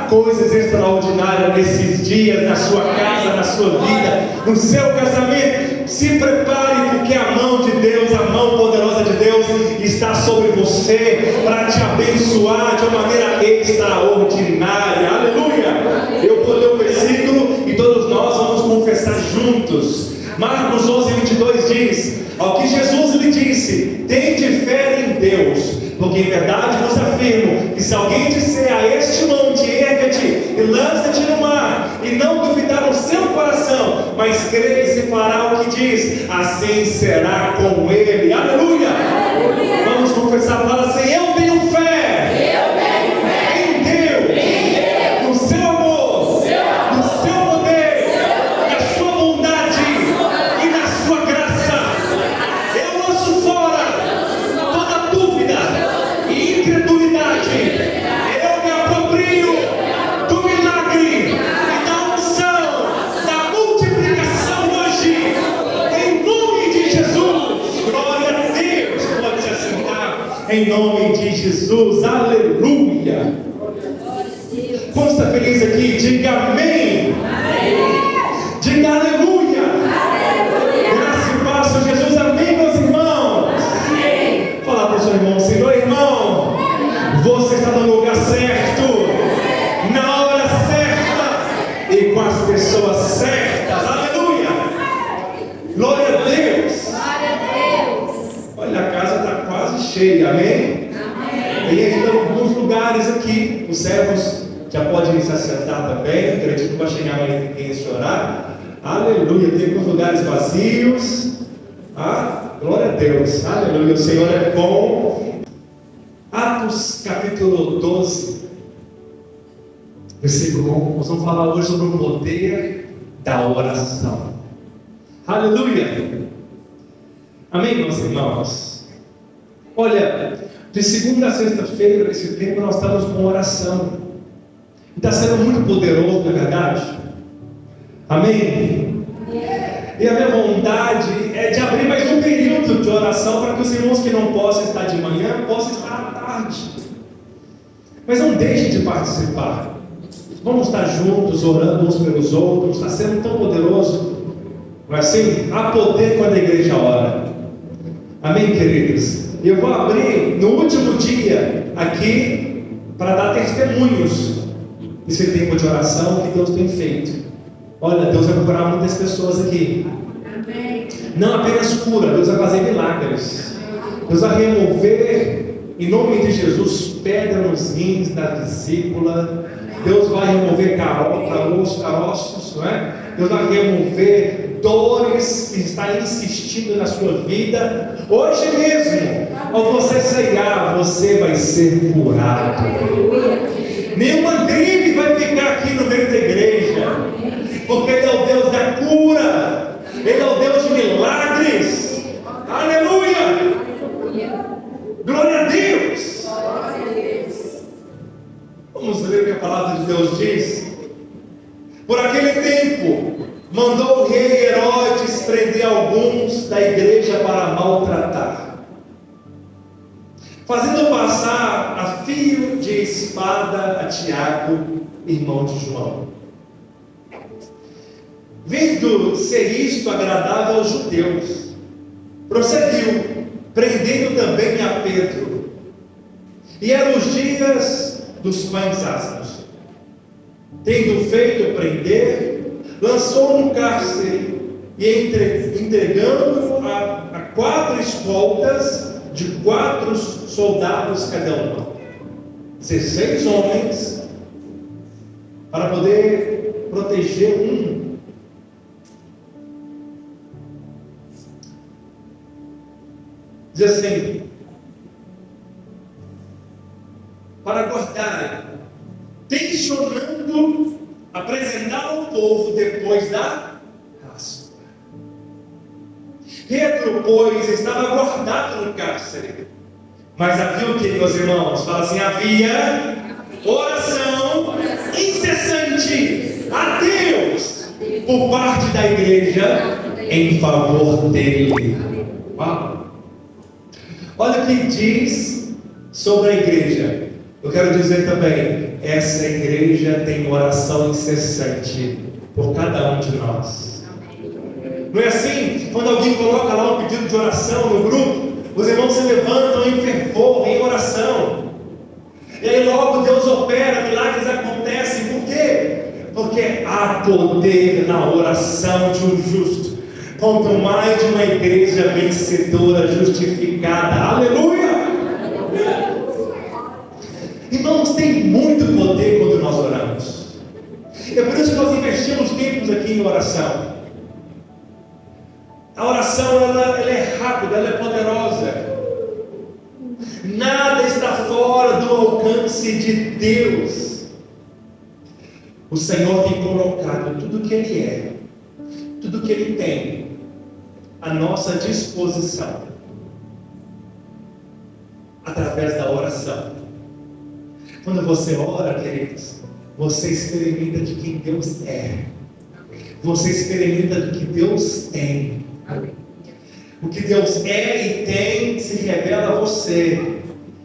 coisas extraordinárias nesses dias, na sua casa, na sua vida, no seu casamento. Se prepare, porque a mão de Deus, a mão poderosa de Deus está sobre você para te abençoar de uma maneira extraordinária. Aleluia! Eu vou ler o versículo e todos nós vamos confessar juntos. Marcos 11:22 diz: ao que Jesus lhe disse: tende fé em Deus, porque em verdade vos afirmo que se alguém disser a este monte, erga-te e lança-te no mar, e não duvidar no seu coração, mas crer que se fará o que diz, assim será com ele. Aleluia! Aleluia! Vamos confessar, fala assim: eu tenho fé. Eu tenho fé em Deus, no seu amor, no seu poder, na sua bondade e na sua graça. Eu lanço fora toda dúvida e incredulidade. Eu me aproprio do milagre e da unção, da multiplicação hoje, em nome de Jesus. Glória a Deus. Pode se assentar, em nome de Jesus. Aleluia. Como está feliz aqui? Diga amém. Diga aleluia. Graça e paz, Senhor Jesus. Amém, meus irmãos. Fala para o seu irmão: Senhor, irmão, você está no lugar certo, na hora certa e com as pessoas certas. Aleluia. Glória a Deus. Olha, a casa está quase cheia. Amém? Tem ainda alguns lugares aqui. Os servos já podem se assentar também. Acredito que vai chegar mais ninguém esse horário. Aleluia. Tem alguns lugares vazios. Glória a Deus. Aleluia. O Senhor é bom. Atos capítulo 12, versículo 1. Nós vamos falar hoje sobre o poder da oração. Aleluia. Amém, meus irmãos? Olha, de segunda a sexta-feira, nesse tempo, nós estamos com oração. Está sendo muito poderoso, não é verdade? Amém? E a minha vontade é de abrir mais um período de oração para que os irmãos que não possam estar de manhã possam estar à tarde. Mas não deixem de participar. Vamos estar juntos, orando uns pelos outros. Está sendo tão poderoso. Não é assim? Há poder quando a igreja ora. Amém, queridos? Eu vou abrir no último dia aqui para dar testemunhos desse tempo de oração que Deus tem feito. Olha, Deus vai curar muitas pessoas aqui. Amém. Não apenas cura, Deus vai fazer milagres. Deus vai remover, em nome de Jesus, pedra nos rins da vesícula. Deus vai remover caroços, não é? Deus vai remover dores que está insistindo na sua vida. Hoje mesmo, ao você ceiar, você vai ser curado. Nenhuma gripe vai ficar aqui no meio da igreja, porque Ele é o Deus da cura, Ele é o Deus de milagres. Aleluia! Glória a Deus! Vamos ler o que a palavra de Deus diz. Por aquele tempo, mandou o rei Herodes prender alguns da igreja para maltratar, fazendo passar a fio de espada a Tiago, irmão de João. Vendo ser isto agradável aos judeus, prosseguiu, prendendo também a Pedro. E eram os dias dos pães asmos. Tendo feito prender, lançou no cárcere e entregando-o a 4 escoltas de 4 soldados cada uma, 16 homens, para poder proteger um. Diz assim: para guardarem, tensionando apresentar ao povo depois da Páscoa. Pedro, pois, estava guardado no cárcere. Mas havia o que, meus irmãos? Fala assim: havia oração incessante a Deus por parte da igreja em favor dele. Uau. Olha o que diz sobre a igreja. Eu quero dizer também, essa igreja tem oração incessante por cada um de nós. Não é assim? Quando alguém coloca lá um pedido de oração no grupo, os irmãos se levantam em fervor, em oração. E aí logo Deus opera, milagres acontecem. Por quê? Porque há poder na oração de um justo. Quanto mais de uma igreja vencedora, justificada. Aleluia! Irmãos, tem muito poder quando nós oramos. É por isso que nós investimos tempos aqui em oração. A oração ela é rápida, ela é poderosa. Nada está fora do alcance de Deus. O Senhor tem colocado tudo que Ele é, tudo que Ele tem à nossa disposição, através da oração. Quando você ora, queridos, você experimenta de quem Deus é. Você experimenta do que Deus tem. O que Deus é e tem se revela a você.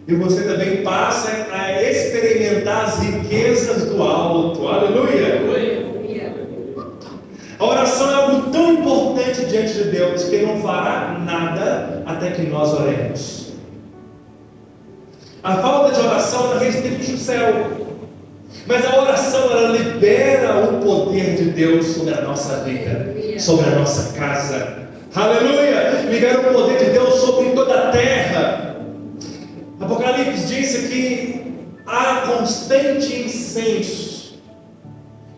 E você também passa a experimentar as riquezas do alto. Aleluia! A oração é algo tão importante diante de Deus que Ele não fará nada até que nós oremos. A falta de oração ela restringe o céu, mas a oração ela libera o poder de Deus sobre a nossa vida, sobre a nossa casa. Aleluia! Libera o poder de Deus sobre toda a terra. Apocalipse diz que há constante incenso,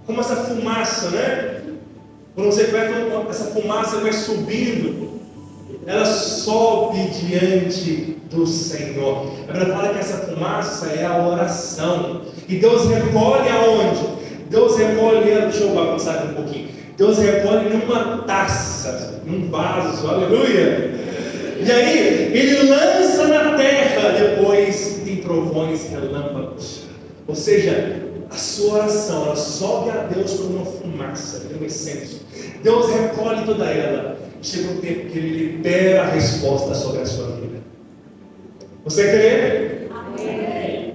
como essa fumaça, né? Quando você vai, essa fumaça vai subindo, ela sobe diante do Senhor. A Bíblia fala que essa fumaça é a oração. E Deus recolhe aonde? Deus recolhe, deixa eu bagunçar aqui um pouquinho. Deus recolhe numa taça, num vaso, aleluia. E aí, Ele lança na terra, depois tem trovões, relâmpagos. Ou seja, a sua oração, ela sobe a Deus como uma fumaça, como um incenso. Deus recolhe toda ela. Chega um tempo que Ele libera a resposta sobre a sua vida. Você crê? Amém.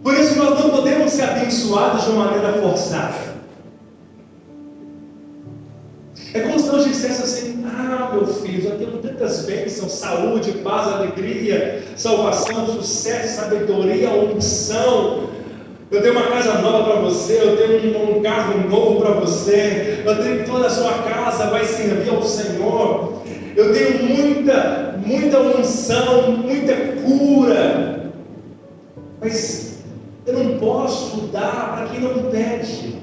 Por isso nós não podemos ser abençoados de uma maneira forçada. É como se Deus dissesse assim: ah, meu filho, eu tenho tantas bênçãos, saúde, paz, alegria, salvação, sucesso, sabedoria, unção. Eu tenho uma casa nova para você, eu tenho um carro novo para você, eu tenho toda a sua casa vai servir ao Senhor. Eu tenho muita unção, muita cura. Mas eu não posso dar para quem não pede.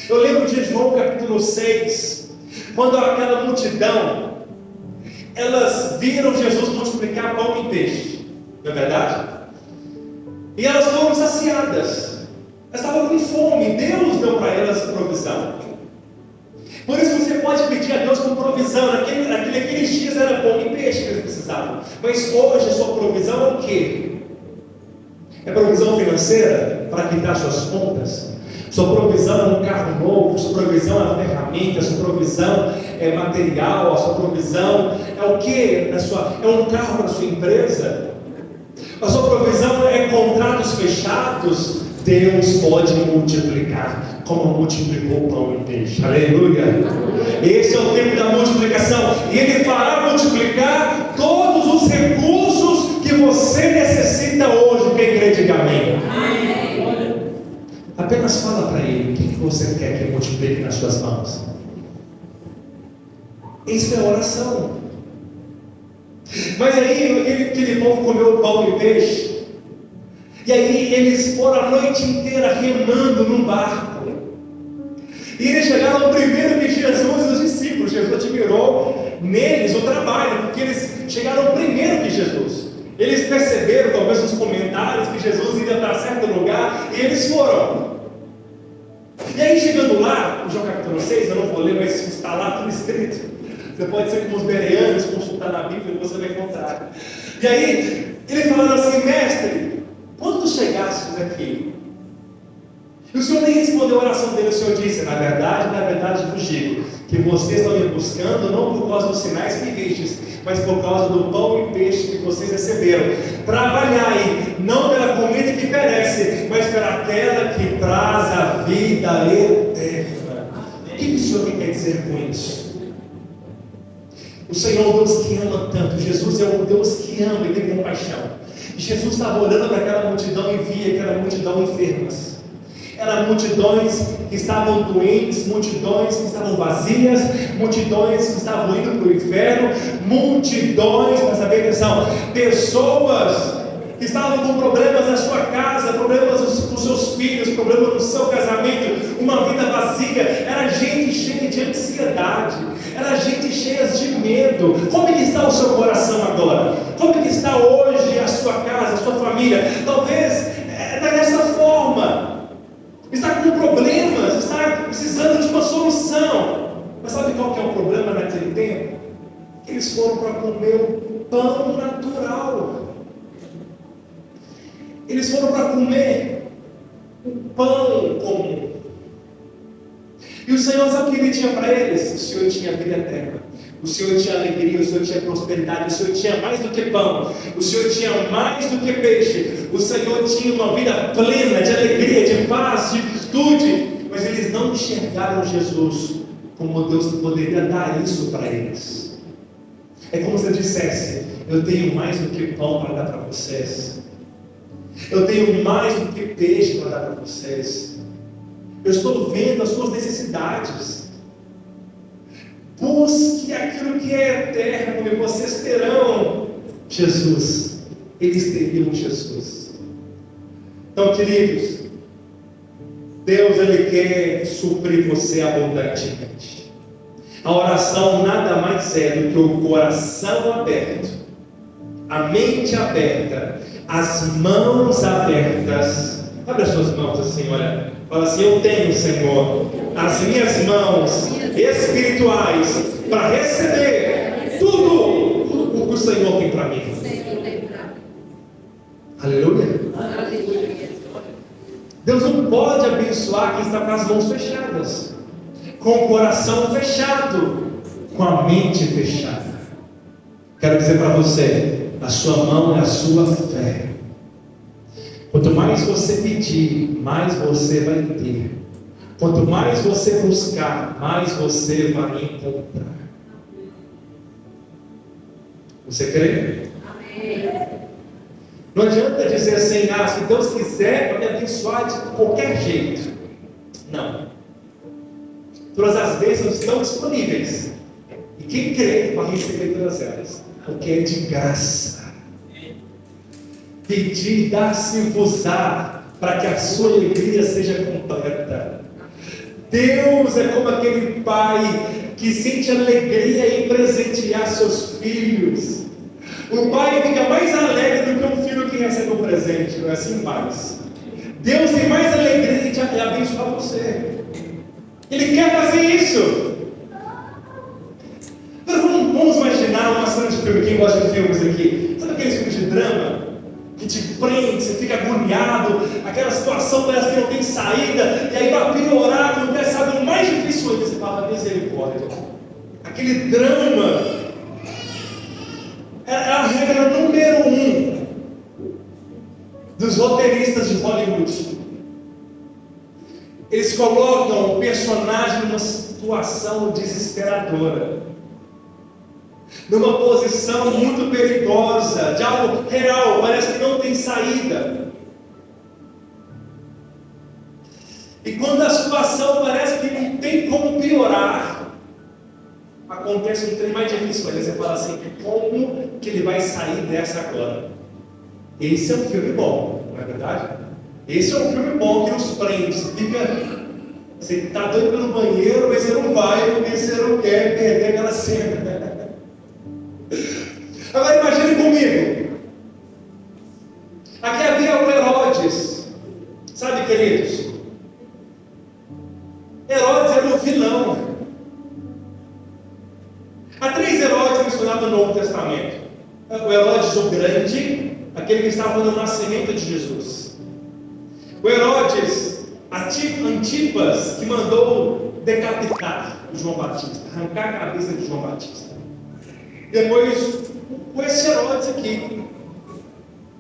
Eu lembro de João capítulo 6, quando aquela multidão, elas viram Jesus multiplicar pão e peixe, não é verdade? E elas foram saciadas, elas estavam com fome, Deus deu para elas provisão. Por isso você pode pedir a Deus por provisão. Naqueles dias era pão e peixe que eles precisavam, mas hoje a sua provisão é o quê? É provisão financeira para quitar suas contas? Sua provisão é um carro novo, sua provisão é uma ferramenta, sua provisão é material, a sua provisão é o quê? É um carro para a sua empresa? A sua provisão é contratos fechados? Deus pode multiplicar, como multiplicou o pão e peixe. Aleluia! Esse é o tempo da multiplicação, e Ele fará multiplicar todos os recursos que você necessita hoje. Quem crê, diga amém. Apenas fala para Ele o que você quer que multiplique nas suas mãos. Isso é oração. Mas aí aquele povo comeu pão e peixe, e aí eles foram a noite inteira remando num barco, e eles chegaram primeiro que Jesus e os discípulos. Jesus admirou neles o trabalho, porque eles chegaram primeiro que Jesus. Eles perceberam, talvez nos comentários, que Jesus ia para certo lugar, e eles foram. E aí chegando lá, no João capítulo 6, eu não vou ler, mas está lá tudo escrito. Você pode ser como os bereanos, consultar na Bíblia e você vai encontrar. E aí, eles falaram assim: mestre, quando chegastes aqui? E o Senhor nem respondeu a oração dele. O Senhor disse: na verdade vos digo, que vocês estão me buscando não por causa dos sinais que vistes, mas por causa do pão e peixe que vocês receberam. Trabalhai, não pela comida que perece, mas pela aquela que traz a vida eterna. O que o Senhor quer dizer com isso? O Senhor é o Deus que ama tanto. Jesus é o Deus que ama e tem compaixão. E Jesus estava olhando para aquela multidão e via aquela multidão enfermas. Eram multidões que estavam doentes, multidões que estavam vazias, multidões que estavam indo para o inferno, multidões, para saber atenção, pessoas que estavam com problemas na sua casa, problemas com seus filhos, problemas no seu casamento, uma vida vazia. Era gente cheia de ansiedade, era gente cheia de medo. Como é que está o seu coração agora? Como é que está hoje a sua casa, a sua família? Talvez dessa forma. Está com problemas, está precisando de uma solução. Mas sabe qual que é o problema naquele tempo? Eles foram para comer o pão natural. Eles foram para comer o pão comum. E o Senhor, sabe o que Ele tinha para eles? O Senhor tinha vida eterna. O Senhor tinha alegria, o Senhor tinha prosperidade, o Senhor tinha mais do que pão, o Senhor tinha mais do que peixe, o Senhor tinha uma vida plena de alegria, de paz, de virtude, mas eles não enxergaram Jesus como Deus que poderia dar isso para eles. É como se eu dissesse: eu tenho mais do que pão para dar para vocês, eu tenho mais do que peixe para dar para vocês, eu estou vendo as suas necessidades. Busque aquilo que é eterno e vocês terão Jesus. Eles teriam Jesus. Então, queridos, Deus, Ele quer suprir você abundantemente. A oração nada mais é do que o coração aberto, a mente aberta, as mãos abertas. Abre as suas mãos assim, olha. Fala assim: eu tenho, Senhor, as minhas mãos espirituais para receber tudo o que o Senhor tem para mim. Aleluia. Deus não pode abençoar quem está com as mãos fechadas, com o coração fechado, com a mente fechada. Quero dizer para você: a sua mão é a sua fé. Quanto mais você pedir, mais você vai ter. Quanto mais você buscar, mais você vai encontrar. Você crê? Amém. Não adianta dizer assim: se Deus quiser, vai me abençoar de qualquer jeito. Não. Todas as bênçãos estão disponíveis. E quem crê vai receber todas elas, porque é de graça. Pedir, dar-se-vos-á, para que a sua alegria seja completa. Deus é como aquele pai que sente alegria em presentear seus filhos. O pai fica mais alegre do que um filho que recebe um presente, não é assim, pais? Deus tem mais alegria em abençoar você. Ele quer fazer isso. Agora vamos imaginar uma cena de filme. Quem gosta de filmes aqui? Sabe aqueles filmes de drama? Que te prende, você fica agoniado, aquela situação parece que não tem saída, e aí para piorar, acontece algo mais difícil ainda, você fala: misericórdia. Aquele drama é a regra número 1 dos roteiristas de Hollywood. Eles colocam o personagem numa situação desesperadora, numa posição muito perigosa, de algo real, parece que não tem saída. E quando a situação parece que não tem como piorar, acontece um trem mais difícil. Aí você fala assim: como que ele vai sair dessa agora? Esse é um filme bom, não é verdade? Esse é um filme bom que nos prende. Você está doido pelo banheiro, mas você não vai, porque você não quer perder aquela cena. Agora imagine comigo. Aqui havia o Herodes. Sabe, queridos? Herodes era o vilão. Há 3 Herodes mencionados no Novo Testamento. O Herodes o Grande, aquele que estava no nascimento de Jesus. O Herodes Antipas, que mandou decapitar João Batista, arrancar a cabeça de João Batista. Depois, esse Herodes aqui,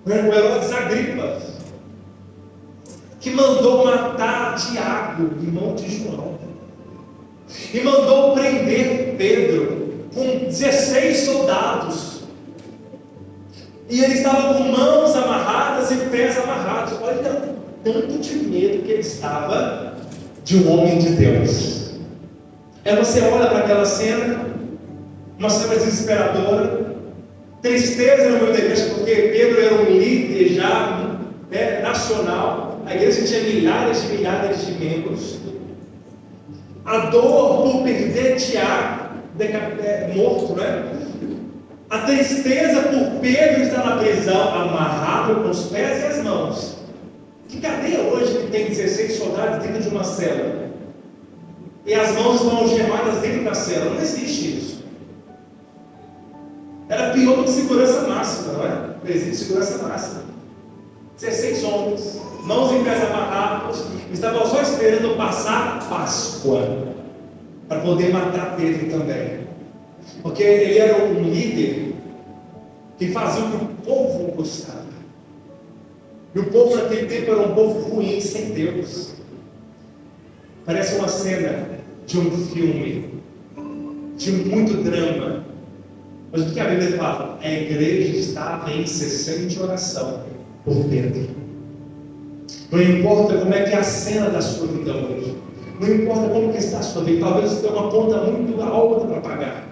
o Herodes Agripa, que mandou matar Tiago, irmão de João, e mandou prender Pedro com 16 soldados, e ele estava com mãos amarradas e pés amarrados. Olha o tanto de medo que ele estava de um homem de Deus. Aí você olha para aquela cena, uma cena desesperadora, tristeza no meio da igreja, porque Pedro era um líder já nacional, a igreja tinha milhares de membros, a dor por perder Tiago morto, né? A tristeza por Pedro estar na prisão, amarrado com os pés e as mãos. Que cadeia hoje que tem 16 soldados dentro de uma cela? E as mãos estão algemadas dentro da cela? Não existe isso. Era pior do que segurança máxima, não é? Presídio de segurança máxima. 16 homens, mãos e pés amarrados, estavam só esperando passar a Páscoa, para poder matar Pedro também. Porque ele era um líder que fazia o que o povo gostava. E o povo naquele tempo era um povo ruim, sem Deus. Parece uma cena de um filme, de muito drama. Mas o que a Bíblia fala? A igreja estava em incessante oração por Pedro. Não importa como é que é a cena da sua vida hoje. Não importa como que está a sua vida. Talvez você tenha uma conta muito alta para pagar.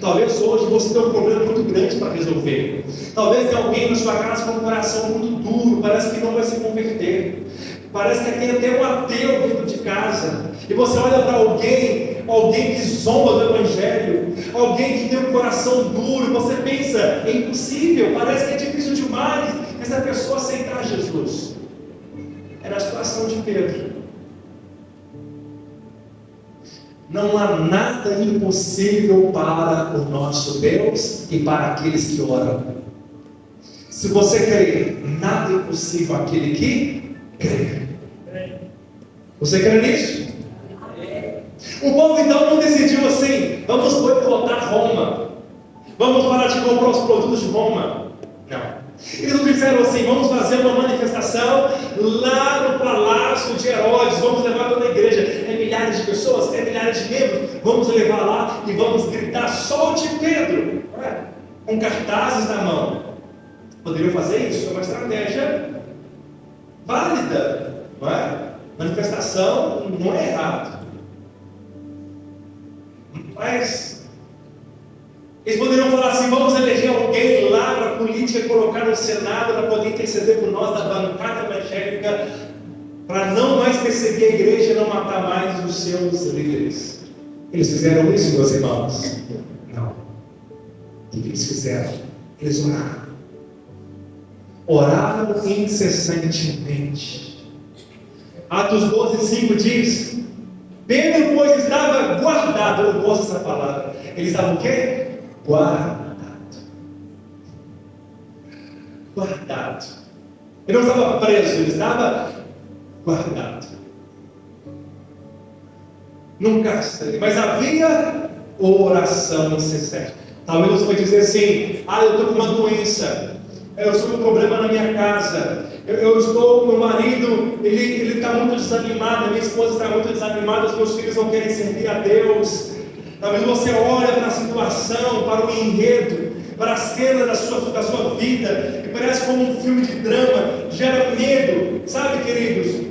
Talvez hoje você tenha um problema muito grande para resolver. Talvez tenha alguém na sua casa com um coração muito duro, parece que não vai se converter. Parece que tem até um ateu dentro de casa. E você olha para alguém que zomba do Evangelho, alguém que tem um coração duro, e você pensa, é impossível, parece que é difícil demais essa pessoa aceitar Jesus. Era a situação de Pedro. Não há nada impossível para o nosso Deus e para aqueles que oram. Se você crê, nada é impossível àquele que crê. Você crê nisso? O povo então não decidiu assim: vamos boicotar Roma, vamos parar de comprar os produtos de Roma. Não. Eles não disseram assim: vamos fazer uma manifestação lá no palácio de Herodes, vamos levar toda a igreja, é milhares de pessoas, é milhares de membros, vamos levar lá e vamos gritar: solte Pedro, com cartazes na mão. Poderiam fazer isso, é uma estratégia válida, não é? Manifestação não é errado, mas eles poderiam falar assim: vamos eleger alguém lá para a política, colocar no Senado para poder interceder por nós da bancada evangélica, para não mais perseguir a igreja e não matar mais os seus líderes. Eles fizeram isso, meus irmãos? Não. O que eles fizeram? Eles oraram. Oraram incessantemente. Atos 12:5 diz: Pedro, pois, estava guardado. Eu gosto dessa palavra. Ele estava o quê? Guardado. Guardado. Ele não estava preso, ele estava guardado. Num cárcere. Mas havia oração incessante. Talvez você vai dizer assim: eu estou com uma doença, eu estou com um problema na minha casa, eu estou, meu marido, ele está muito desanimado, minha esposa está muito desanimada, os meus filhos não querem servir a Deus. Talvez você olhe para a situação, para o enredo, para a cena da sua vida, e parece como um filme de drama, gera medo, sabe, queridos?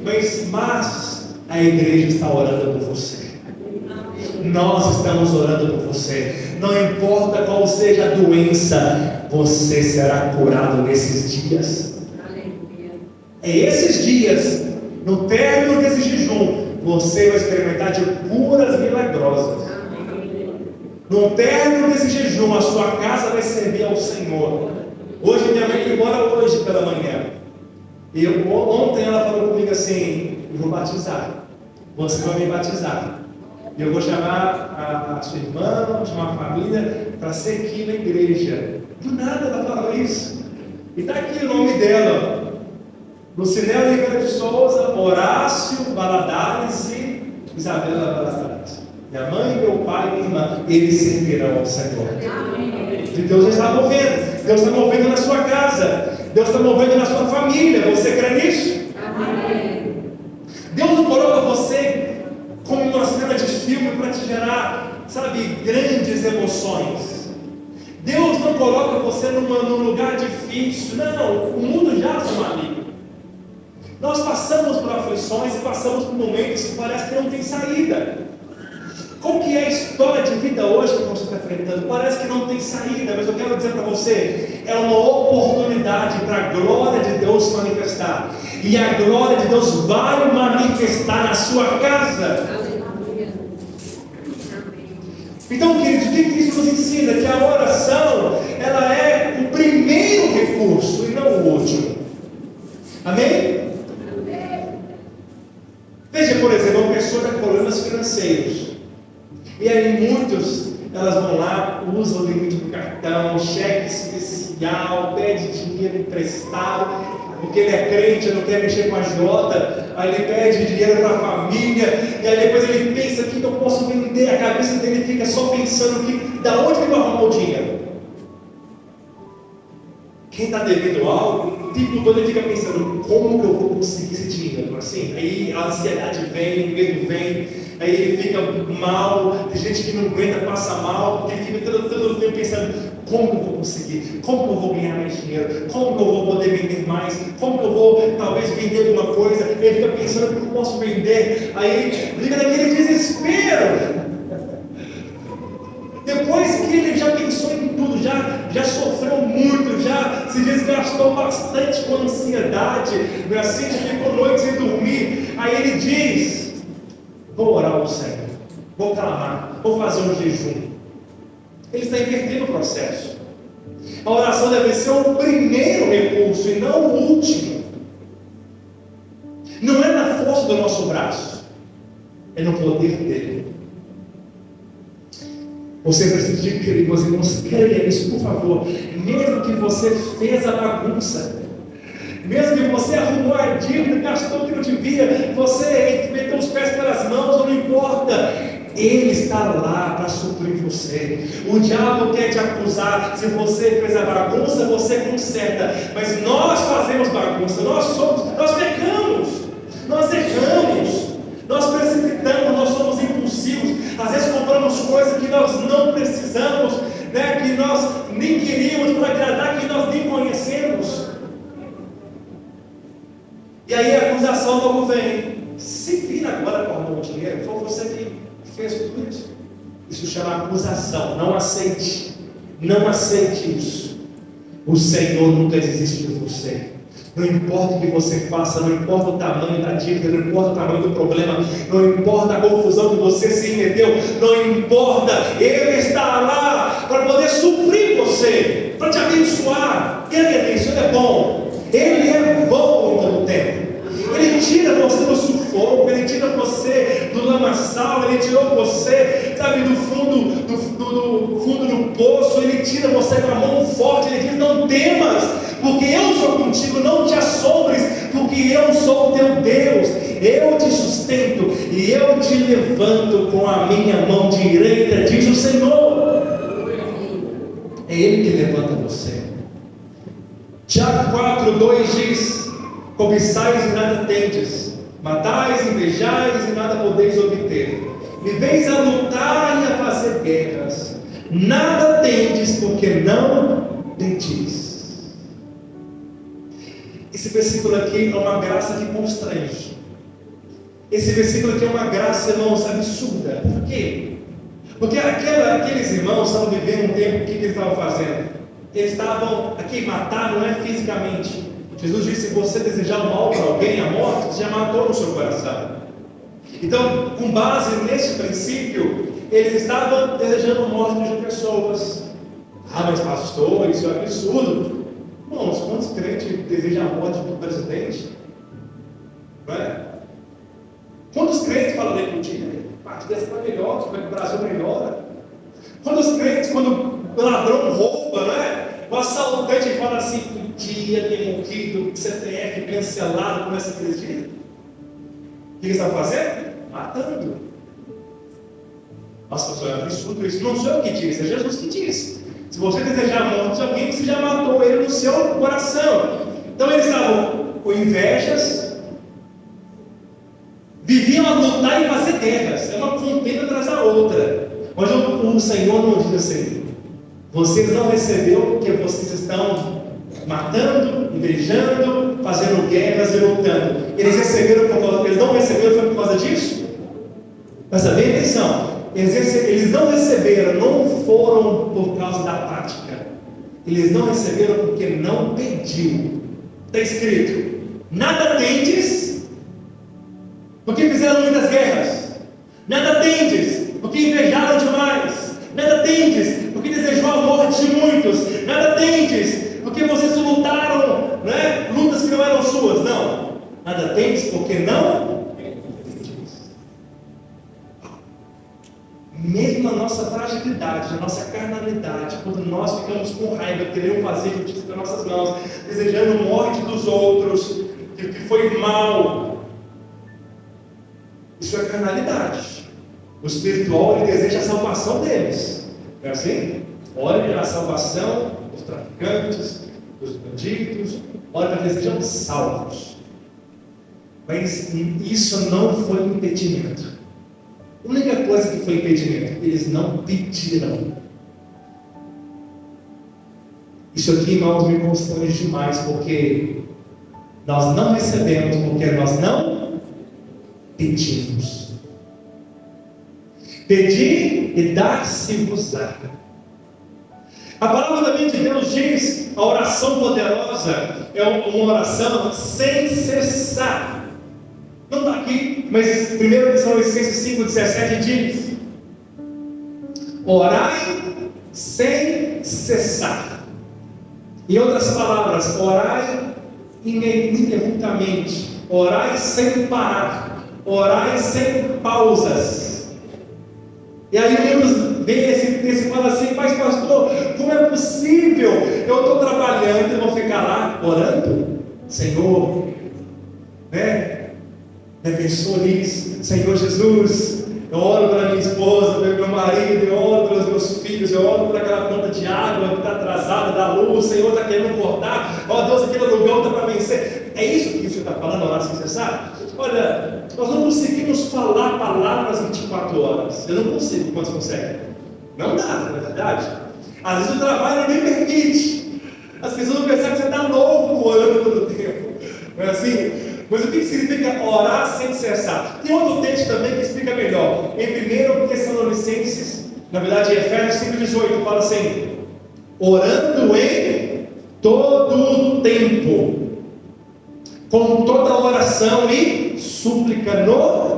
Mas a igreja está orando por você. Nós estamos orando por você. Não importa qual seja a doença, você será curado nesses dias. É esses dias, no término desse jejum, você vai experimentar de curas milagrosas. No término desse jejum, a sua casa vai servir ao Senhor. Hoje minha mãe foi embora hoje pela manhã. E ontem ela falou comigo assim: eu vou batizar. Você vai me batizar. E eu vou chamar a sua irmã, vou chamar a família para ser aqui na igreja. Do nada ela falou isso. E está aqui o nome dela: Lucinel Oliveira de Souza, Horácio Valadares e Isabela Valadares. minha mãe, meu pai e minha irmã, eles servirão ao Senhor. E Deus já está movendo. Deus está movendo na sua casa. Deus está movendo na sua família. Você crê nisso? Amém. Deus não coloca você como uma cena de filme para te gerar, sabe, grandes emoções. Deus não coloca você num lugar difícil. Não, o mundo já é um amigo. Nós passamos por aflições e passamos por momentos que parece que não tem saída. Qual que é a história de vida hoje que você está enfrentando? Parece que não tem saída, mas eu quero dizer para você, é uma oportunidade para a glória de Deus se manifestar. E a glória de Deus vai manifestar na sua casa. Então, queridos, o que isso nos ensina? Que a oração, ela é o primeiro recurso e não o último. Amém? Veja, por exemplo, uma pessoa com problemas financeiros. E aí muitos, elas vão lá, usam o limite do cartão, cheque especial, pede dinheiro emprestado, porque ele é crente, não quer mexer com a agiota, aí ele pede dinheiro para a família, e aí depois ele pensa que eu posso vender, a cabeça dele fica só pensando que, da onde ele vai arrumar o dinheiro? Quem está devendo algo, o tempo todo ele fica pensando, como que eu vou conseguir esse dinheiro? Assim, aí a ansiedade vem, o medo vem, aí ele fica mal, tem gente que não aguenta, passa mal, porque ele fica todo tempo pensando, como que eu vou conseguir? Como que eu vou ganhar mais dinheiro? Como que eu vou poder vender mais? Como que eu vou, talvez, vender alguma coisa? Ele fica pensando, como eu posso vender? Aí fica naquele desespero. Depois que ele já pensou em tudo, já sofreu muito, já se desgastou bastante com ansiedade, assim, ficou noite sem dormir, aí ele diz, vou orar ao Senhor, vou clamar, vou fazer um jejum. Ele está invertendo o processo. A oração deve ser o primeiro recurso e não o último. Não é na força do nosso braço, é no poder dele. Você precisa de crer, meus irmãos, creia nisso, por favor. Mesmo que você fez a bagunça, mesmo que você arrumou a dívida, gastou o que não devia, você meteu os pés pelas mãos, não importa. Ele está lá para suprir você. O diabo quer te acusar. Se você fez a bagunça, você conserta. Mas nós fazemos bagunça, nós pecamos, nós erramos, nós precipitamos, nós somos impulsivos. Às vezes compramos coisas que nós não precisamos, né? Que nós nem queríamos para agradar, que nós nem conhecemos. E aí a acusação logo vem. Se vira agora com o dinheiro, foi você que fez tudo isso. Isso chama acusação. Não aceite. Não aceite isso. O Senhor nunca desiste de você. Não importa o que você faça, não importa o tamanho da dívida, não importa o tamanho do problema, não importa a confusão que você se meteu, não importa, Ele está lá para poder suprir você, para te abençoar. Creia nisso, Ele é bom. Ele é bom em todo tempo. Ele tira você do sufoco, Ele tira você do lamaçal, Ele tirou você, sabe, do fundo do poço, Ele tira você com a mão forte, Ele diz, não temas, porque eu sou contigo, não te assombres, porque eu sou o teu Deus, eu te sustento, e eu te levanto com a minha mão direita, diz o Senhor. É Ele que levanta você. Tiago 4:2 diz, cobiçais e nada tendes, matais, invejais e nada podeis obter, viveis a lutar e a fazer guerras, nada tendes porque não pedis. Esse versículo aqui é uma graça que constrange. Esse versículo aqui é uma graça, irmãos, absurda. Por quê? Porque aqueles irmãos estavam vivendo um tempo, o que eles estavam fazendo? Eles estavam, aqui, matar não é fisicamente. Jesus disse, se você desejar o mal para alguém, a morte, você já matou no seu coração. Então, com base nesse princípio, eles estavam desejando a morte de pessoas. Ah, mas pastor, isso é absurdo. Irmãos, quantos crentes desejam a morte do presidente? Não é? Quantos crentes falam de contigo? Parte dessa para melhor, o Brasil melhora. Quantos crentes, quando o ladrão rouba, não é? O assaltante fala assim, podia ter morrido, CPF cancelado, começa a acreditar. O que ele está fazendo? Matando. Nossa, pastor, é um absurdo isso. Não sou eu que disse, é Jesus que disse. Se você desejar a morte de alguém, você já matou ele no seu coração. Então eles estavam com invejas, viviam a lutar e fazer guerras. É uma contenda atrás da outra. Mas o Senhor não diz assim: vocês não receberam porque vocês estão matando, invejando, fazendo guerras e lutando. Eles não receberam foi por causa disso? Presta bem atenção. Eles não receberam, não foram por causa da prática. Eles não receberam porque não pediu. Está escrito: nada tendes, porque fizeram muitas guerras. Nada tendes, porque invejaram demais. Nada tendes, porque desejou a morte de muitos. Nada tendes, porque vocês lutaram, né? Lutas que não eram suas. Não. Nada tendes, porque não. Mesmo na nossa fragilidade, na nossa carnalidade, quando nós ficamos com raiva, queremos fazer justiça com as nossas mãos, desejando morte dos outros, que foi mal, isso é carnalidade. O espiritual, ele deseja a salvação deles, não é assim? Olha a salvação dos traficantes, dos bandidos, olha para que eles sejam salvos. Mas isso não foi um impedimento. A única coisa que foi impedimento, eles não pediram. Isso aqui, irmãos, me constrange demais, porque nós não recebemos, porque nós não pedimos. Pedi e dar-se-vos-á. A palavra também de Deus diz: a oração poderosa é uma oração sem cessar. Não está aqui, mas 1 Tessalonicenses 5,17 diz: orai sem cessar. Em outras palavras, orai ininterruptamente, orai sem parar, orai sem pausas. E aí muitos veem esse texto e falam assim: mas pastor, como é possível? Eu estou trabalhando e vou ficar lá orando? Senhor, né? Me abençoe isso, Senhor Jesus. Eu oro para minha esposa, pelo meu marido, eu oro pelos meus filhos, eu oro por aquela conta de água que está atrasada, da luz, o Senhor está querendo cortar, ó Deus, aquele aluguel está para vencer. É isso que o Senhor está falando, orar sem cessar? Olha, nós não conseguimos falar palavras 24 horas. Eu não consigo, quantos conseguem? Não dá, não é verdade? Às vezes o trabalho nem permite. As pessoas vão pensar que você está louco orando todo o tempo. Não é assim? Mas o que significa orar sem cessar? Tem outro texto também que explica melhor. Em 1 Tessalonicenses, na verdade em Efésios 5,18, fala assim: orando em todo o tempo, com toda oração e súplica no...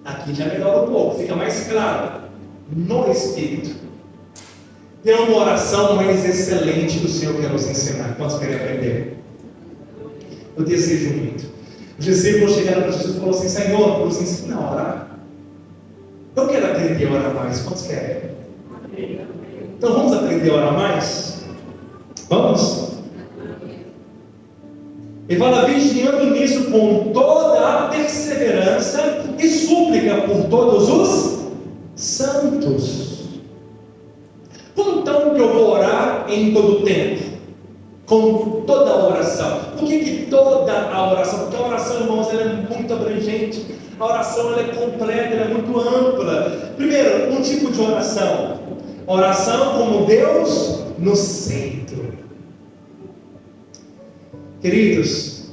Aqui já melhora um pouco, fica mais claro. No Espírito. Tem uma oração mais excelente que o Senhor quer nos ensinar. Quantos querem aprender? Eu desejo muito. Os discípulos chegaram para Jesus e falaram assim: Senhor, nos ensina a orar. Eu quero aprender a orar mais. Quantos querem? Então vamos aprender a orar mais? Vamos? Ele fala: vigiando nisso com toda a perseverança e súplica por todos os santos. Como então que eu vou orar em todo o tempo? Com toda a oração. Por que toda a oração? Porque a oração, irmãos, ela é muito abrangente. A oração ela é completa, ela é muito ampla. Primeiro, um tipo de oração. Oração como Deus no centro. Queridos,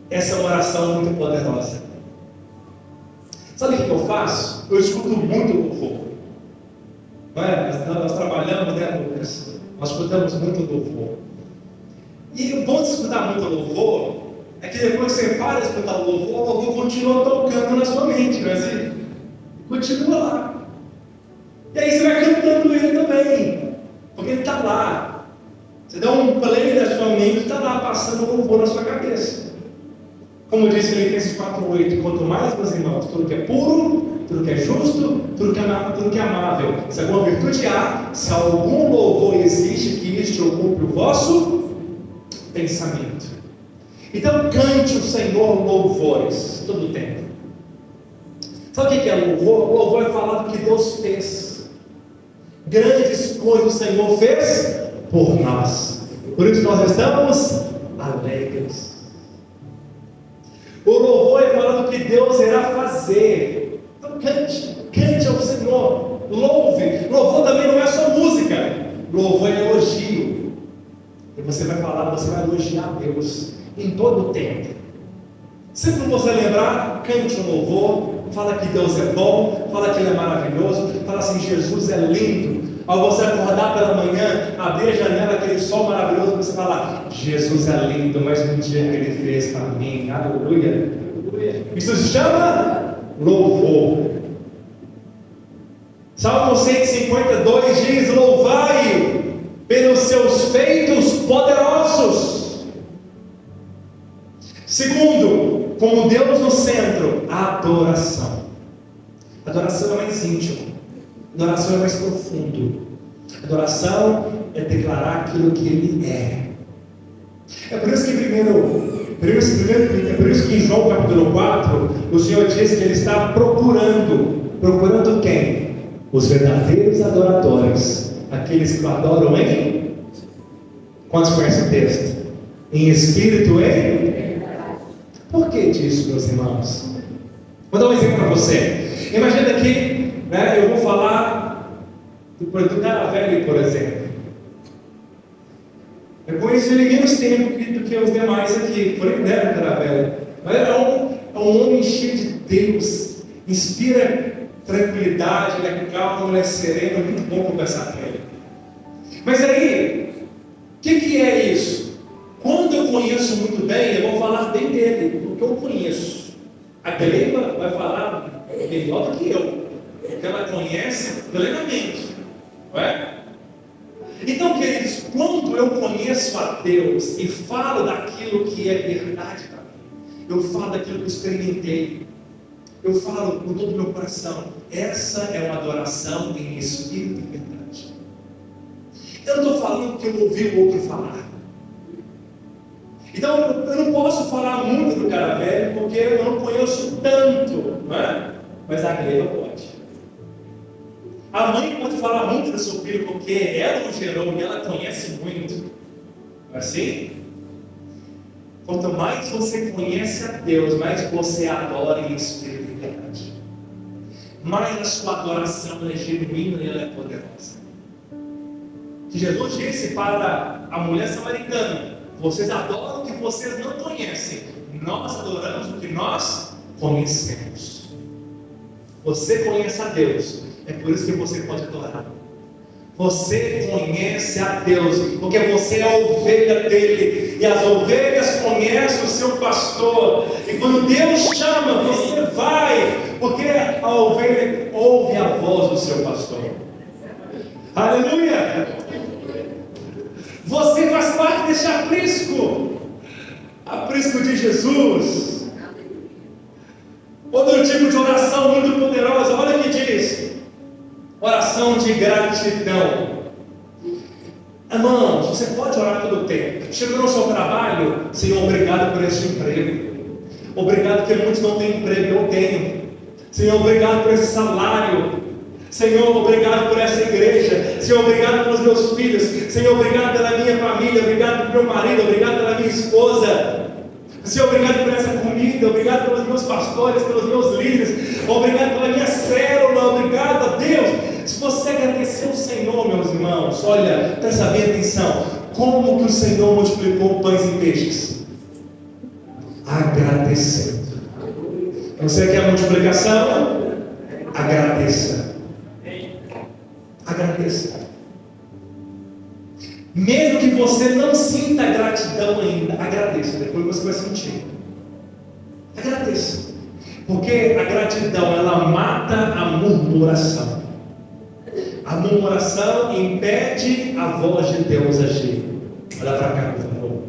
essa é uma oração muito poderosa. Sabe o que eu faço? Eu escuto muito louvor. Não é? Nós trabalhamos, né, Lucas? Nós escutamos muito louvor. E o bom de escutar muito louvor é que depois que você para de escutar o louvor continua tocando na sua mente, não é assim? Continua lá. E aí você vai cantando ele também, porque ele está lá. Você dá um play da sua mente e está lá passando louvor na sua cabeça. Como diz Filipenses 4,8: quanto mais, meus irmãos, tudo que é puro, tudo que é justo, tudo que é amável, se alguma virtude há, se algum louvor existe, que este ocupe o vosso pensamento. Então cante o Senhor louvores todo o tempo. Sabe o que é louvor? Louvor é falar do que Deus fez. Grandes coisas o Senhor fez por nós. Por isso nós estamos alegres. O louvor é falar do que Deus irá fazer. Então cante ao Senhor, louve. Louvor também não é só música, louvor é elogio. E você vai falar, você vai elogiar Deus em todo o tempo. Sempre que você lembrar, cante um louvor, fala que Deus é bom, fala que Ele é maravilhoso, fala assim, Jesus é lindo. Ao você acordar pela manhã, abrir a janela, aquele sol maravilhoso, você fala, Jesus é lindo, mas um dia que Ele fez para mim, aleluia. Isso se chama louvor. Salmo 152 diz, louvai-o pelos seus feitos poderosos. Segundo, como Deus no centro, a adoração. A adoração é mais íntima, a adoração é mais profundo. A adoração é declarar aquilo que Ele é. É por isso que em João capítulo 4, o Senhor diz que Ele está procurando quem? Os verdadeiros adoradores, aqueles que o adoram em? Quantos conhecem o texto? Em espírito e? Por que disso, meus irmãos? Vou dar um exemplo para você. Imagina que eu vou falar do Caravelli, por exemplo. Eu conheço ele menos tempo do que os demais aqui, por exemplo, Caravelli. É um homem cheio de Deus, inspira tranquilidade, ele é calmo, ele é sereno, é muito bom conversar com ele. Mas aí, o que é isso? Quando eu conheço muito bem, eu vou falar bem dele, porque eu conheço. A Gleba vai falar melhor do que eu, porque ela conhece plenamente, não é? Então, queridos, quando eu conheço a Deus e falo daquilo que é verdade para mim, eu falo daquilo que eu experimentei, eu falo com todo o meu coração, essa é uma adoração em espírito e verdade. Eu não estou falando que eu ouvi o outro falar. Então eu não posso falar muito do Caravelli, porque eu não conheço tanto, não é? Mas a Gleba pode. A mãe pode falar muito do seu filho, porque ela o gerou e ela conhece muito. Não é assim? Quanto mais você conhece a Deus, mais você adora em espírito e verdade. Mais a sua adoração é genuína e ela é poderosa. Que Jesus disse para a mulher samaritana: vocês adoram o que vocês não conhecem, nós adoramos o que nós conhecemos. Você conhece a Deus, é por isso que você pode adorar. Você conhece a Deus, porque você é a ovelha dele, e as ovelhas conhecem o seu pastor, e quando Deus chama, você vai, porque a ovelha ouve a voz do seu pastor. Aleluia! Você faz parte desse aprisco de Jesus. Outro tipo de oração muito poderosa, olha o que diz: oração de gratidão. Irmãos, você pode orar todo o tempo. Chegou no seu trabalho, Senhor, obrigado por esse emprego. Obrigado porque muitos não têm emprego, eu tenho. Senhor, obrigado por esse salário. Senhor, obrigado por essa igreja. Senhor, obrigado pelos meus filhos. Senhor, obrigado pela minha família. Obrigado pelo meu marido. Obrigado pela minha esposa. Senhor, obrigado por essa comida. Obrigado pelos meus pastores, pelos meus líderes. Obrigado pela minha célula. Obrigado a Deus. Se você agradecer ao Senhor, meus irmãos, olha, presta bem atenção. Como que o Senhor multiplicou pães e peixes? Agradecendo. Você quer a multiplicação? Agradeça. Agradeça. Mesmo que você não sinta gratidão ainda, agradeça. Depois você vai sentir. Agradeça. Porque a gratidão, ela mata a murmuração. A murmuração impede a voz de Deus agir. Olha para cá, por favor.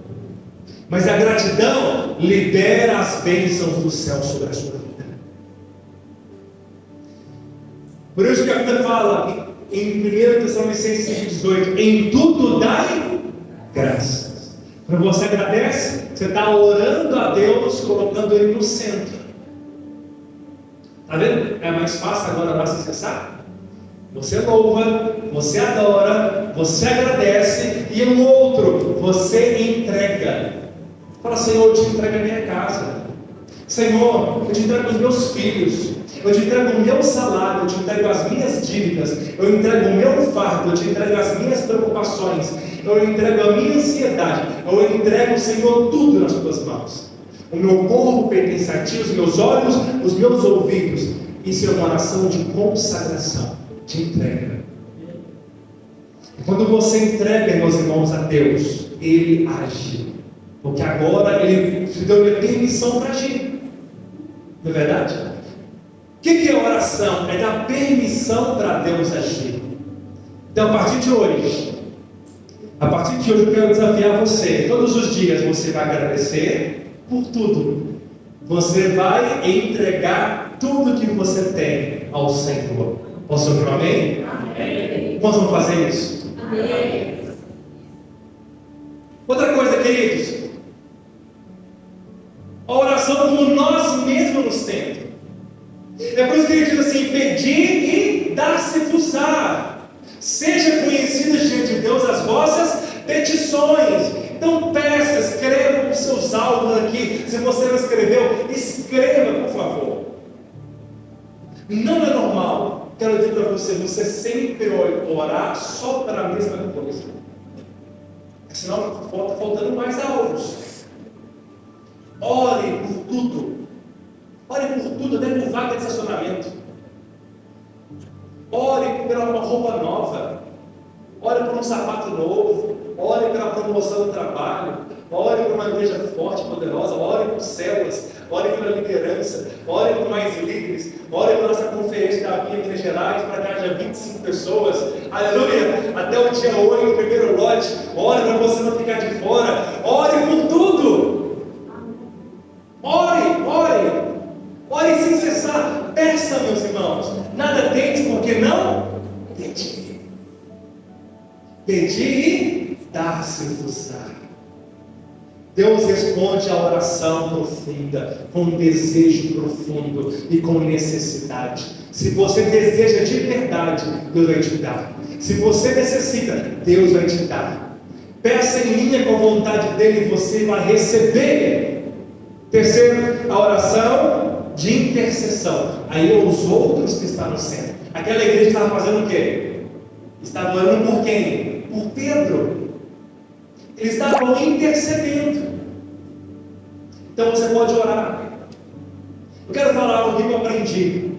Mas a gratidão libera as bênçãos do céu sobre a sua vida. Por isso que a Bíblia fala em 1 Tessalonicenses 5,18: em tudo dai graças. Quando você agradece, você está orando a Deus, colocando Ele no centro. Está vendo? É mais fácil agora nós acessar. Você louva, você adora, você agradece, e um outro, você entrega. Fala, Senhor, eu te entrego a minha casa. Senhor, eu te entrego os meus filhos. Eu te entrego o meu salário, eu te entrego as minhas dívidas, eu entrego o meu fardo, eu te entrego as minhas preocupações, eu entrego a minha ansiedade, eu entrego, Senhor, tudo nas tuas mãos. O meu corpo pertence a ti, os meus olhos, os meus ouvidos. Isso é uma oração de consagração, de entrega. E quando você entrega, meus irmãos, a Deus, Ele age, porque agora Ele te deu permissão para agir. Não é verdade? O que é oração? É dar permissão para Deus agir. Então, a partir de hoje, eu quero desafiar você. Todos os dias você vai agradecer por tudo. Você vai entregar tudo que você tem ao Senhor. Posso ouvir um amém? Amém. Nós vamos fazer isso? Amém. Outra coisa, queridos. A oração como nós mesmos nos temos. É por isso que ele diz assim: pedir e dar-se-vos-á. Seja conhecidas diante de Deus as vossas petições. Então peça, escreva os seus alvos aqui. Se você não escreveu, escreva, por favor. Não é normal, quero dizer para você sempre orar só para a mesma coisa. Senão está faltando mais alvos. Ore por tudo. Ore por tudo, até por vaga de estacionamento. Ore por uma roupa nova. Ore por um sapato novo. Ore pela promoção do trabalho. Ore por uma igreja forte, poderosa. Ore por células. Ore pela liderança. Ore por mais líderes. Ore pela nossa conferência da Vinha Minas Gerais, para que haja 25 pessoas. Aleluia! Até o dia 8, o primeiro lote. Ore para você não ficar de fora. Ore por tudo. Ore, ore. Ore sem cessar. Peça, meus irmãos. Nada tendes, porque não pedi. Pedi e dar-se-vos-á. Deus responde à oração profunda, com desejo profundo e com necessidade. Se você deseja de verdade, Deus vai te dar. Se você necessita, Deus vai te dar. Peça em linha com a vontade dele e você vai receber. Terceiro, a oração de intercessão. Aí é os outros que estão no centro. Aquela igreja estava fazendo o quê? Estava orando por quem? Por Pedro. Eles estavam intercedendo. Então você pode orar. Eu quero falar algo que eu aprendi.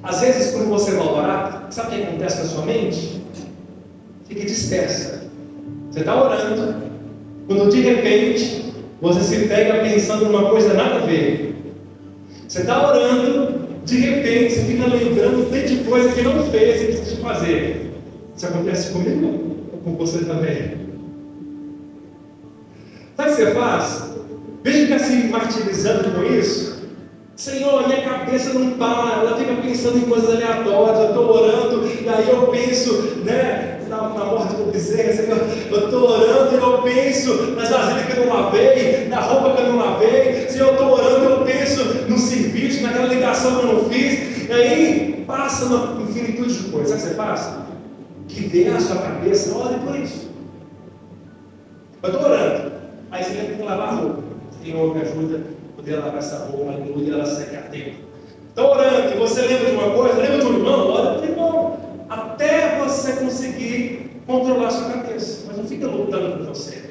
Às vezes quando você vai orar, sabe o que acontece com a sua mente? Fica dispersa. Você está orando, quando de repente você se pega pensando numa coisa nada a ver. Você está orando, de repente você fica lembrando de coisa que não fez e precisa de fazer. Isso acontece comigo ou com você também? Sabe o que você faz? Veja ficar se martirizando com isso. Senhor, minha cabeça não para, ela fica pensando em coisas aleatórias. Eu estou orando e aí eu penso, na morte do bezerro, Senhor, eu estou orando e eu penso nas vasilhas que eu não lavei, na roupa que eu não lavei. Senhor, eu estou orando e eu penso no serviço, naquela ligação que eu não fiz. E aí passa uma infinitude de coisas. Sabe o que você faz? Que vem na sua cabeça, ore por isso. Eu estou orando, aí você tem que lavar a roupa. Senhor, me ajuda a poder lavar essa roupa, aleluia, ela seca a tempo. Estou orando, e você lembra de uma coisa, lembra de um irmão? Ora para o irmão, até você conseguir controlar a sua cabeça. Mas não fica lutando por você.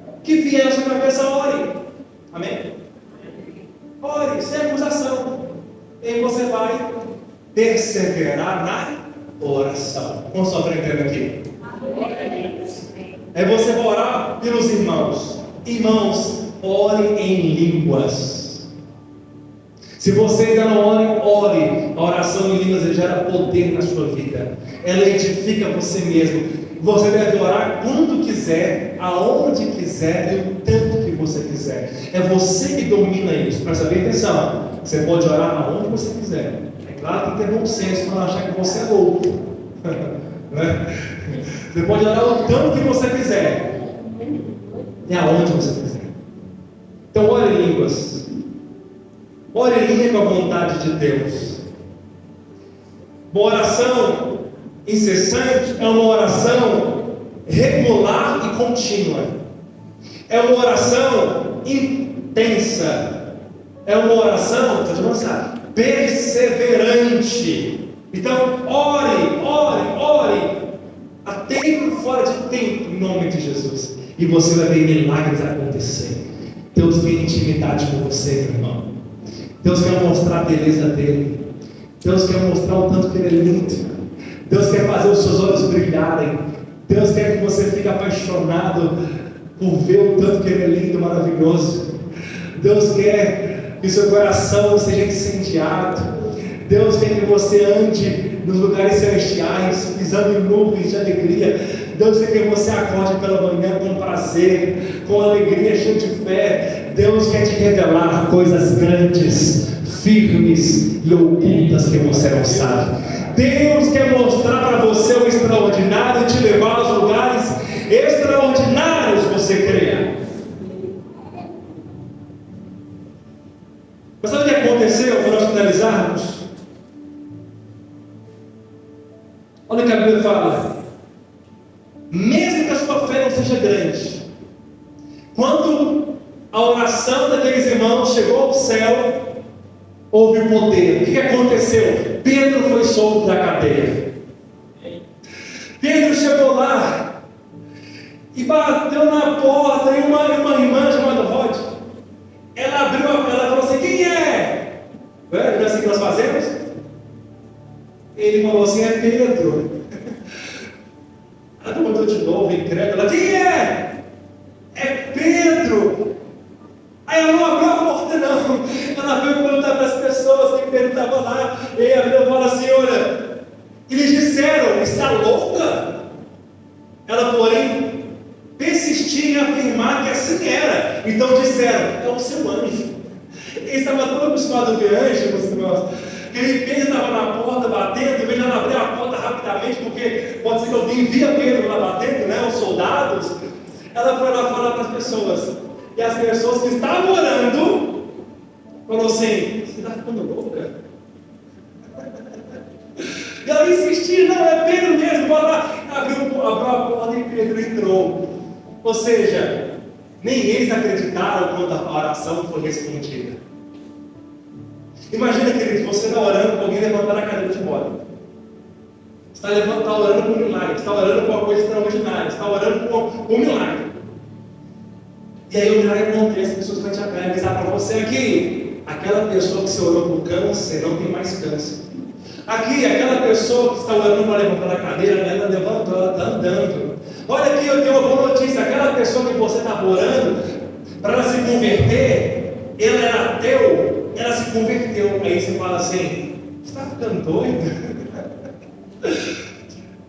O que vier na sua cabeça, ore. Amém? Ore, sem acusação. E aí você vai perseverar na oração. Vamos só aprendendo aqui. Aí você vai orar pelos irmãos. Irmãos, ore em línguas. Se você ainda não ore. A oração em línguas gera poder na sua vida. Ela edifica você mesmo. Você deve orar quando quiser, aonde quiser e o tanto que você quiser. É você que domina isso. Presta bem atenção. Você pode orar aonde você quiser. É claro que tem que ter bom senso para não achar que você é louco. Né? Você pode orar o tanto que você quiser. E aonde você quiser. Então ore em línguas. Ore em linha com a vontade de Deus. Uma oração incessante é uma oração regular e contínua. É uma oração intensa. É uma oração, perseverante. Então, ore, a tempo e fora de tempo, em nome de Jesus. E você vai ver milagres acontecer. Deus tem intimidade com você, meu irmão. Deus quer mostrar a beleza dele. Deus quer mostrar o tanto que ele é lindo. Deus quer fazer os seus olhos brilharem. Deus quer que você fique apaixonado por ver o tanto que ele é lindo, maravilhoso. Deus quer que seu coração seja incendiado. Deus quer que você ande nos lugares celestiais, pisando em nuvens de alegria. Deus quer que você acorde pela manhã com prazer, com alegria, cheio de fé. Deus quer te revelar coisas grandes, firmes e ocultas que você não sabe. Deus quer mostrar para você o extraordinário e te levar aos lugares extraordinários, você crê. Mas sabe o que aconteceu para nós finalizarmos? Olha o que a Bíblia fala. Mesmo que a sua fé não seja grande, quando a oração daqueles irmãos chegou ao céu, houve poder. O que aconteceu? Pedro foi solto da cadeia. Pedro chegou lá e bateu na porta, e uma irmã chamada Rod, ela abriu a porta, ela falou assim: quem é? Não é assim que nós fazemos? Ele falou assim: é Pedro. Ela perguntou de novo, incrédula: quem é? É Pedro. Aí ela não abriu a porta, não. Ela veio perguntar para as pessoas que Pedro estava lá. E a Bíblia fala assim: olha, eles disseram: está louca? Ela, porém, persistia em afirmar que assim era. Então disseram: é o seu anjo. Ele estava todo acostumado a ver anjo, meus irmãos. Ele Pedro estava na porta batendo, em vez de ela abrir a porta rapidamente, porque pode ser que alguém via Pedro lá batendo, né, os soldados. Ela foi lá falar para as pessoas. E as pessoas que estavam orando falaram assim: você está ficando louca? E ela insistia: não, é Pedro mesmo. Vai lá. Abriu a porta e Pedro entrou. Ou seja, nem eles acreditaram quando a oração foi respondida. Imagina, queridos, você está orando com alguém levantando a cadeira de embora. Você está orando por um milagre, você está orando por uma coisa extraordinária, você está orando por um milagre. E aí o milagre acontece, as pessoas vão te avisar para você aqui: aquela pessoa que você orou por câncer não tem mais câncer. Aqui, aquela pessoa que está orando para levantar a cadeira, ela levantou, ela está andando. Olha aqui, eu tenho uma boa notícia: aquela pessoa que você estava orando para ela se converter, ela era ateu, ela se converteu. Aí você fala assim: você está ficando doido?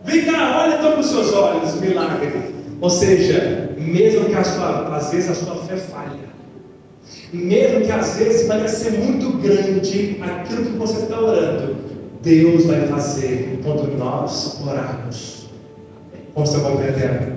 Vem cá, olha então para os seus olhos, milagre. Ou seja, mesmo que às vezes a sua fé falha, mesmo que às vezes pareça ser muito grande aquilo que você está orando, Deus vai fazer quando nós orarmos. Como você está compreendendo?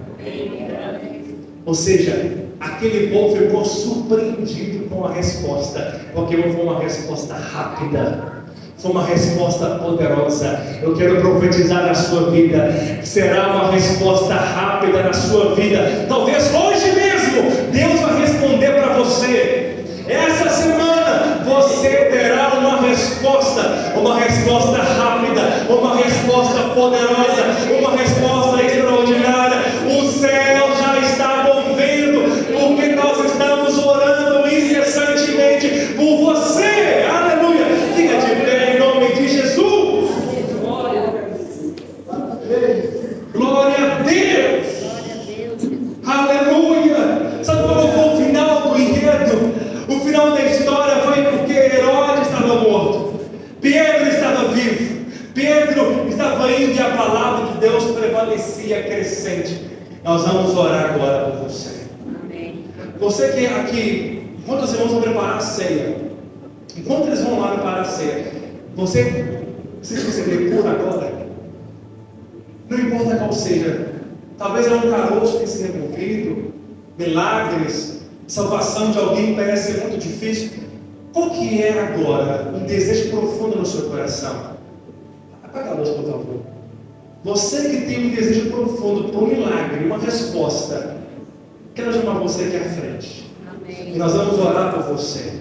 Ou seja, aquele povo ficou surpreendido com a resposta, porque foi uma resposta rápida. Foi uma resposta poderosa. Eu quero profetizar na sua vida. Será uma resposta rápida na sua vida. Talvez hoje mesmo Deus vai responder para você. Essa semana você terá uma resposta rápida, uma resposta poderosa, uma resposta extraordinária. O céu já está movendo, porque nós estamos orando incessantemente por você. Aleluia! Fica de pé em nome de Jesus. Glória a Deus. Aleluia. Sabe qual foi o final do enredo? O final da história foi porque Herodes estava morto, Pedro estava vivo, Pedro estava indo e a palavra de Deus prevalecia crescente. Nós vamos orar agora por você. Amém. Você que é aqui, enquanto os irmãos vão preparar a ceia, enquanto eles vão lá preparar a ceia, você se receber cura agora, não importa qual seja, talvez é um caroço que se removido, milagres, salvação de alguém parece ser muito difícil. Qual que é agora um desejo profundo no seu coração? Apaga a luz, por favor. Você que tem um desejo profundo por um milagre, uma resposta, quero chamar você aqui à frente. Amém. E nós vamos orar por você.